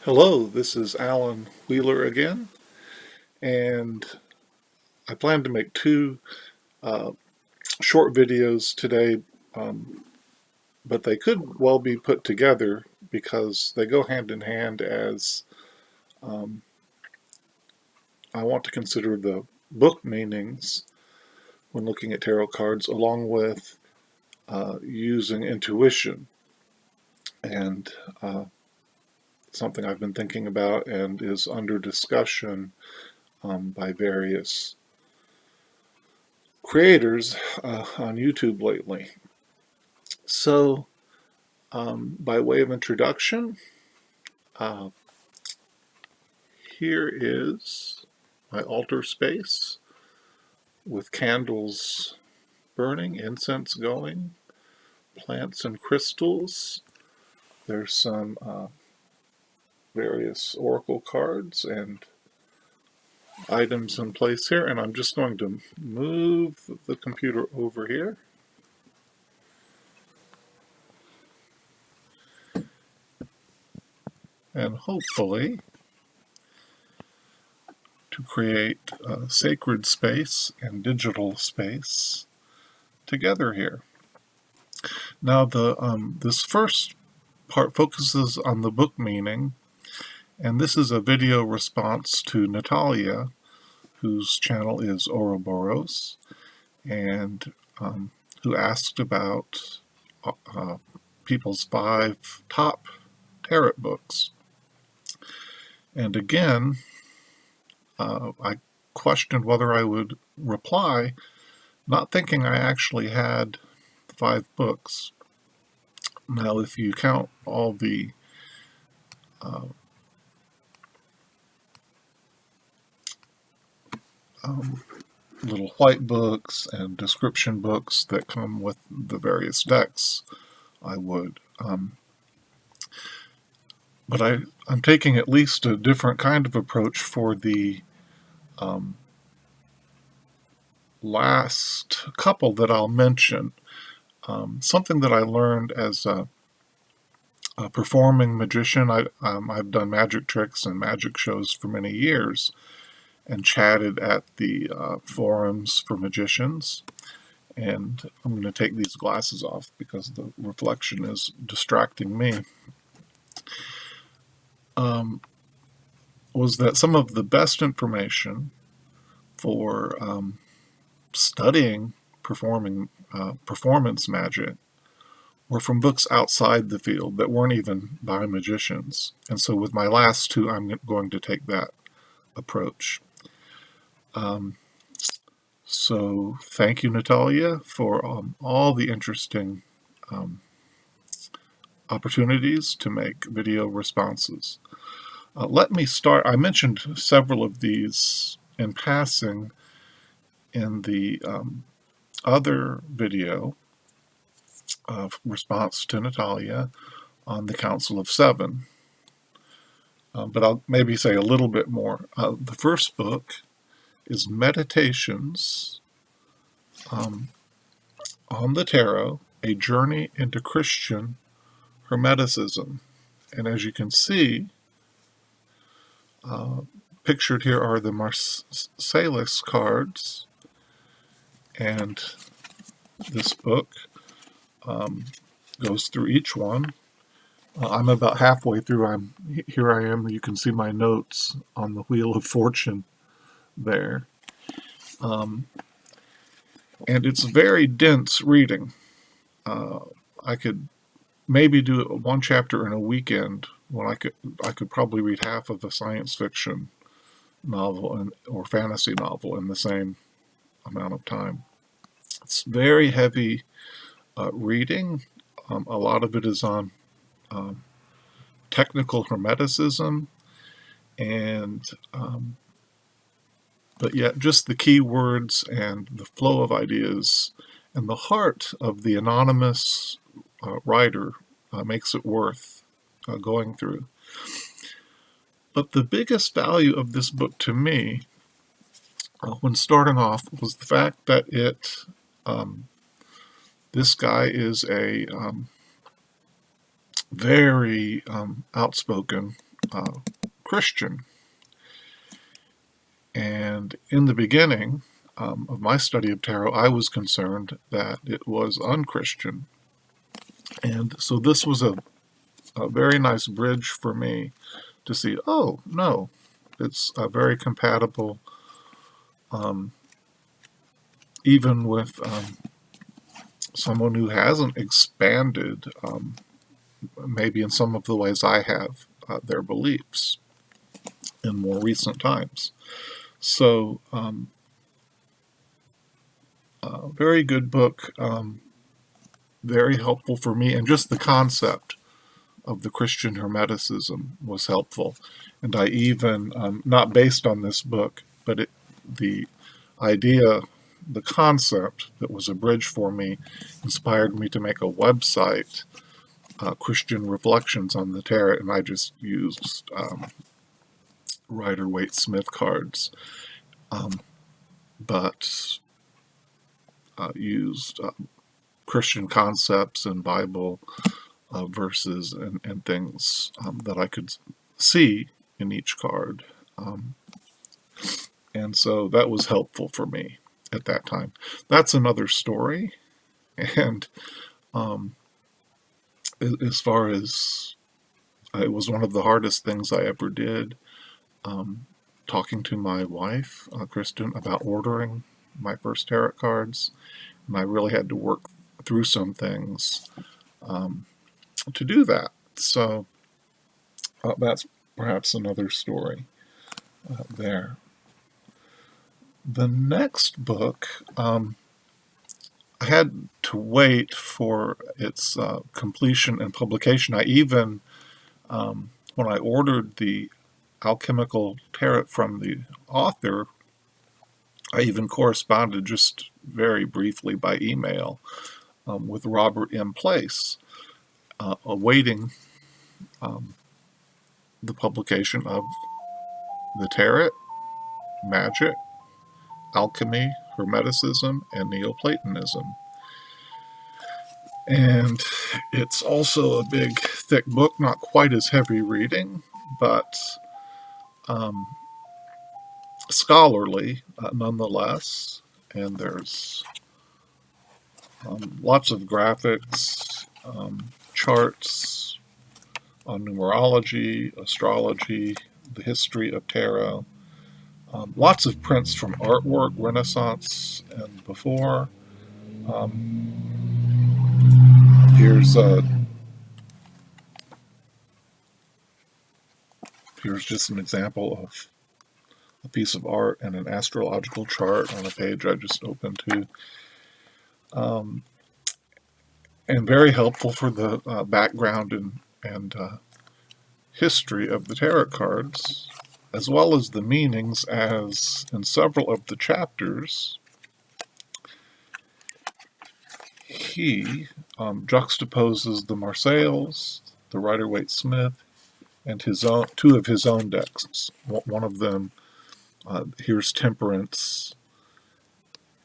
Hello, this is Alan Wheeler again, and I plan to make two uh, short videos today, um, but they could well be put together because they go hand in hand as um, I want to consider the book meanings when looking at tarot cards along with using intuition and something I've been thinking about and is under discussion by various creators on YouTube lately. So, by way of introduction, uh, here is my altar space with candles burning, incense going, plants and crystals. There's some various oracle cards and items in place here, and I'm just going to move the computer over here. And hopefully to create sacred space and digital space together here. Now, this first part focuses on the book meaning, and this is a video response to Natalia, whose channel is Ouroboros, and who asked about people's 5 top tarot books. And again, I questioned whether I would reply, not thinking I actually had 5 books. Now, if you count all the little white books and description books that come with the various decks, I would. But I'm taking at least a different kind of approach for the last couple that I'll mention. Something that I learned as a performing magician. I've done magic tricks and magic shows for many years and chatted at the forums for magicians. And I'm going to take these glasses off because the reflection is distracting me. Was that some of the best information for studying performance magic were from books outside the field that weren't even by magicians. And so with my last two, I'm going to take that approach. So thank you, Natalia, for all the interesting opportunities to make video responses. Let me start. I mentioned several of these in passing in the other video of response to Natalia on the Council of Seven. But I'll maybe say a little bit more. The first book is Meditations on the Tarot, A Journey into Christian Hermeticism. And as you can see, pictured here are the Marsalis cards, and this book goes through each one. I'm about halfway through. Here I am. You can see my notes on the Wheel of Fortune there. And it's very dense reading. I could maybe do one chapter in a weekend when I could probably read half of a science fiction novel or fantasy novel in the same amount of time. It's very heavy reading. A lot of it is on technical hermeticism, and but yet just the key words and the flow of ideas and the heart of the anonymous writer makes it worth going through. But the biggest value of this book to me, when starting off, was the fact that this guy is a very outspoken Christian. And in the beginning of my study of tarot, I was concerned that it was unchristian. And so this was a very nice bridge for me to see, oh, no, it's very compatible, even with someone who hasn't expanded, maybe in some of the ways I have, their beliefs in more recent times. So, very good book, very helpful for me, and just the concept of the Christian Hermeticism was helpful. And I even, not based on this book, but the idea, the concept that was a bridge for me, inspired me to make a website, Christian Reflections on the Tarot, and I just used Rider-Waite-Smith cards, but used Christian concepts and Bible verses and things that I could see in each card. And so that was helpful for me at that time. That's another story. And as far as it was one of the hardest things I ever did, talking to my wife, Kristen, about ordering my first tarot cards. And I really had to work through some things to do that. So that's perhaps another story there. The next book, I had to wait for its completion and publication. I even, when I ordered the Alchemical Tarot from the author, I even corresponded just very briefly by email with Robert M. Place, awaiting the publication of The Tarot, Magic, Alchemy, Hermeticism, and Neoplatonism. And it's also a big, thick book, not quite as heavy reading, but scholarly nonetheless. And there's lots of graphics, charts on numerology, astrology, the history of tarot. Lots of prints from artwork, Renaissance and before. Here's just an example of a piece of art and an astrological chart on a page I just opened to. And very helpful for the background and history of the tarot cards, as well as the meanings, as in several of the chapters, he juxtaposes the Marseilles, the Rider-Waite-Smith, and two of his own decks. One of them, here's Temperance,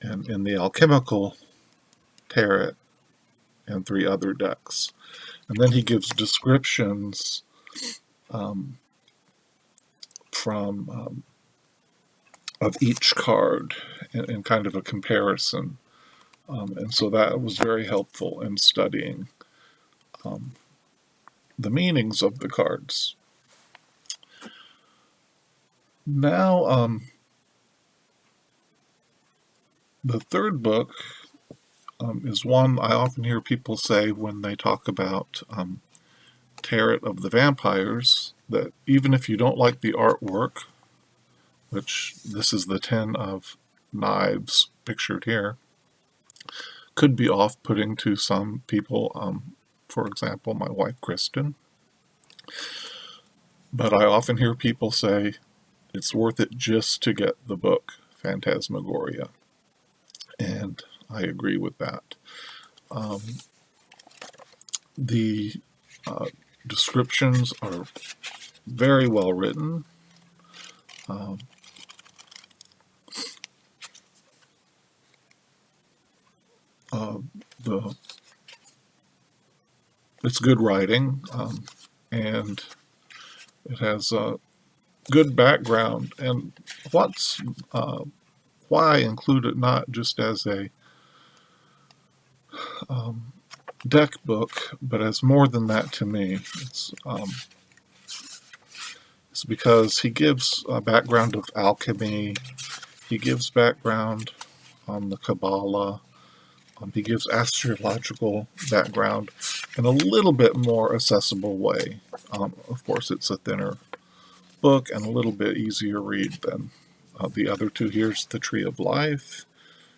and in the Alchemical Tarot, and 3 other decks. And then he gives descriptions from of each card in kind of a comparison. And so that was very helpful in studying the meanings of the cards. Now, the third book is one I often hear people say when they talk about Tarot of the Vampires, that even if you don't like the artwork, which this is the 10 of knives pictured here, could be off-putting to some people, for example, my wife Kristen. But I often hear people say it's worth it just to get the book, Phantasmagoria. And I agree with that. The descriptions are very well written. It's good writing, and It has a good background, and what's why I include it not just as a um, deck book, but as more than that to me. It's because he gives a background of alchemy, he gives background on the Kabbalah, he gives astrological background in a little bit more accessible way. Of course, it's a thinner book and a little bit easier read than the other two. Here's the Tree of Life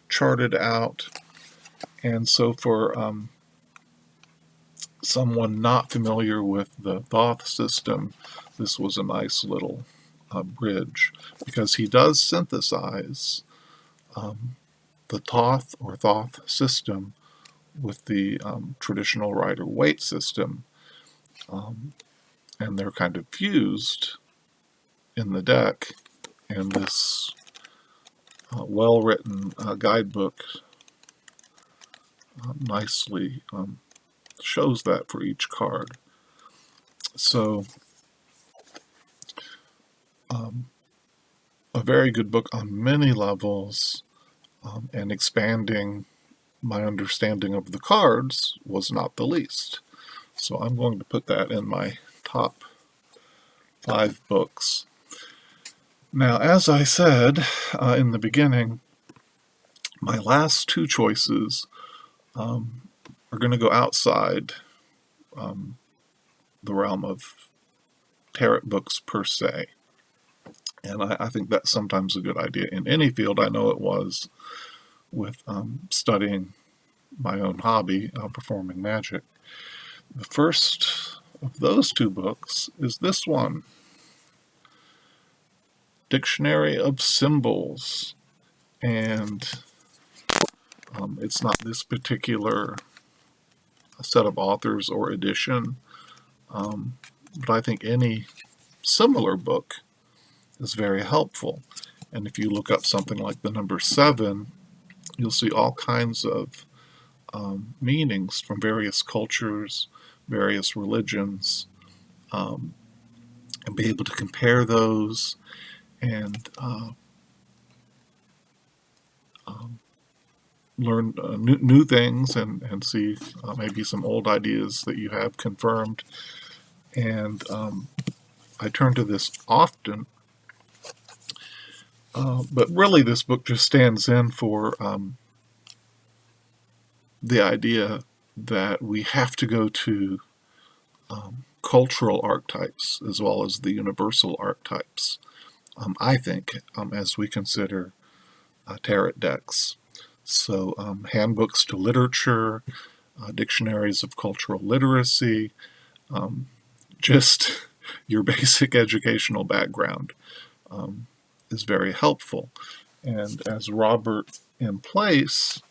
charted out. And so for someone not familiar with the Thoth system, this was a nice little bridge, because he does synthesize the Thoth or Thoth system with the traditional Rider-Waite system, and they're kind of fused in the deck, and this well-written guidebook nicely shows that for each card. So a very good book on many levels, and expanding my understanding of the cards was not the least. So I'm going to put that in my top 5 books. Now, as I said in the beginning, my last 2 choices are going to go outside the realm of tarot books per se. And I think that's sometimes a good idea in any field. I know it was with studying my own hobby, performing magic. The first of those 2 books is this one, Dictionary of Symbols. And it's not this particular set of authors or edition, but I think any similar book is very helpful. And if you look up something like the number 7, you'll see all kinds of meanings from various cultures, various religions, and be able to compare those and learn new things, and see maybe some old ideas that you have confirmed. And I turn to this often, but really this book just stands in for the idea that we have to go to cultural archetypes as well as the universal archetypes, I think, as we consider tarot decks. So handbooks to literature, dictionaries of cultural literacy, just your basic educational background is very helpful. And as Robert M. Place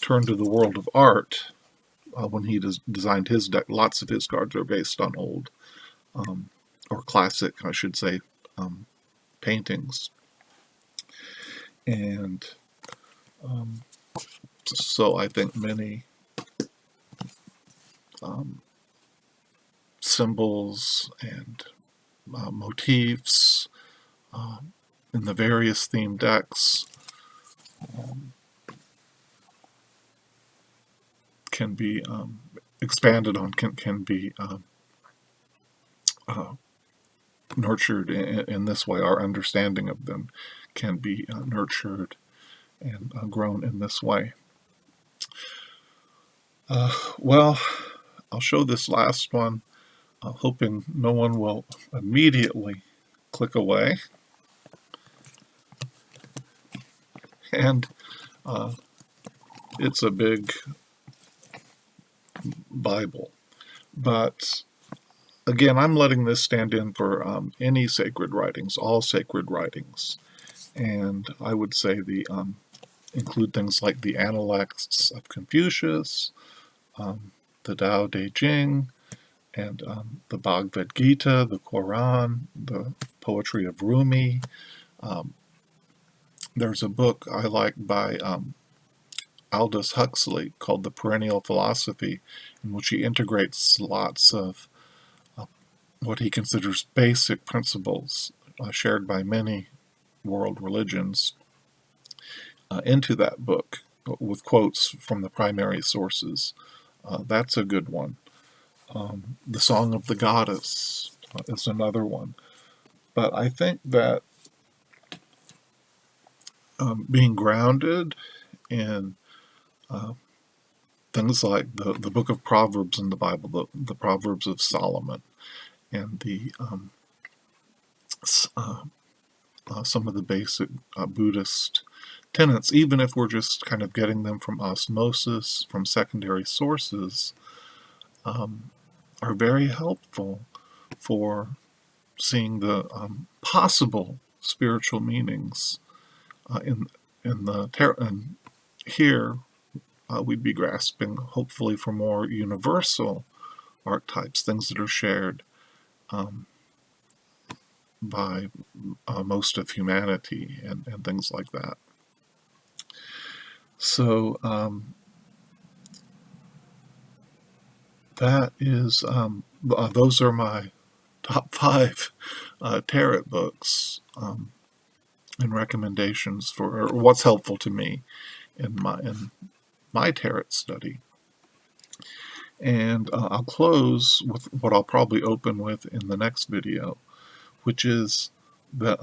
turned to the world of art when he designed his deck, lots of his cards are based on old, or classic, I should say, paintings. And so I think many symbols and motifs in the various theme decks can be expanded on, can be nurtured in this way. Our understanding of them can be nurtured and grown in this way. Well, I'll show this last one, hoping no one will immediately click away. And it's a big Bible. But again, I'm letting this stand in for any sacred writings, all sacred writings. And I would say the include things like the Analects of Confucius, the Tao Te Ching, and the Bhagavad Gita, the Quran, the poetry of Rumi. There's a book I like by Aldous Huxley called The Perennial Philosophy, in which he integrates lots of what he considers basic principles shared by many world religions into that book with quotes from the primary sources. That's a good one. The Song of the Goddess is another one. But I think that being grounded in things like the book of Proverbs in the Bible, the Proverbs of Solomon, and some of the basic Buddhist tenets, even if we're just kind of getting them from osmosis, from secondary sources, are very helpful for seeing the possible spiritual meanings in the tarot. And here we'd be grasping, hopefully, for more universal archetypes, things that are shared by most of humanity and things like that. So that is those are my top 5 tarot books and recommendations for what's helpful to me in my tarot study. And I'll close with what I'll probably open with in the next video, which is that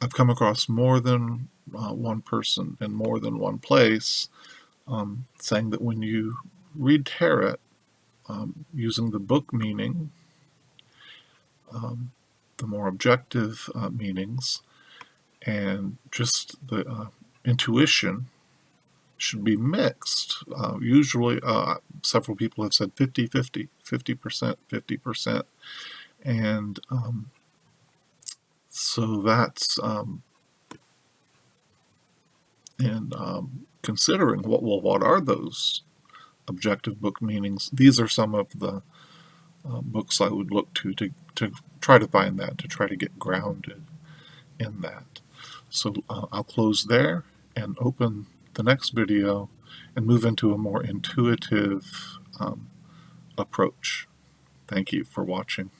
I've come across more than one person in more than one place saying that when you read tarot using the book meaning, the more objective meanings, and just the intuition should be mixed. Usually, several people have said 50-50, 50%, 50%. And so that's, considering what are those objective book meanings? These are some of the books I would look to try to find that, to try to get grounded in that. So I'll close there and open the next video and move into a more intuitive approach. Thank you for watching.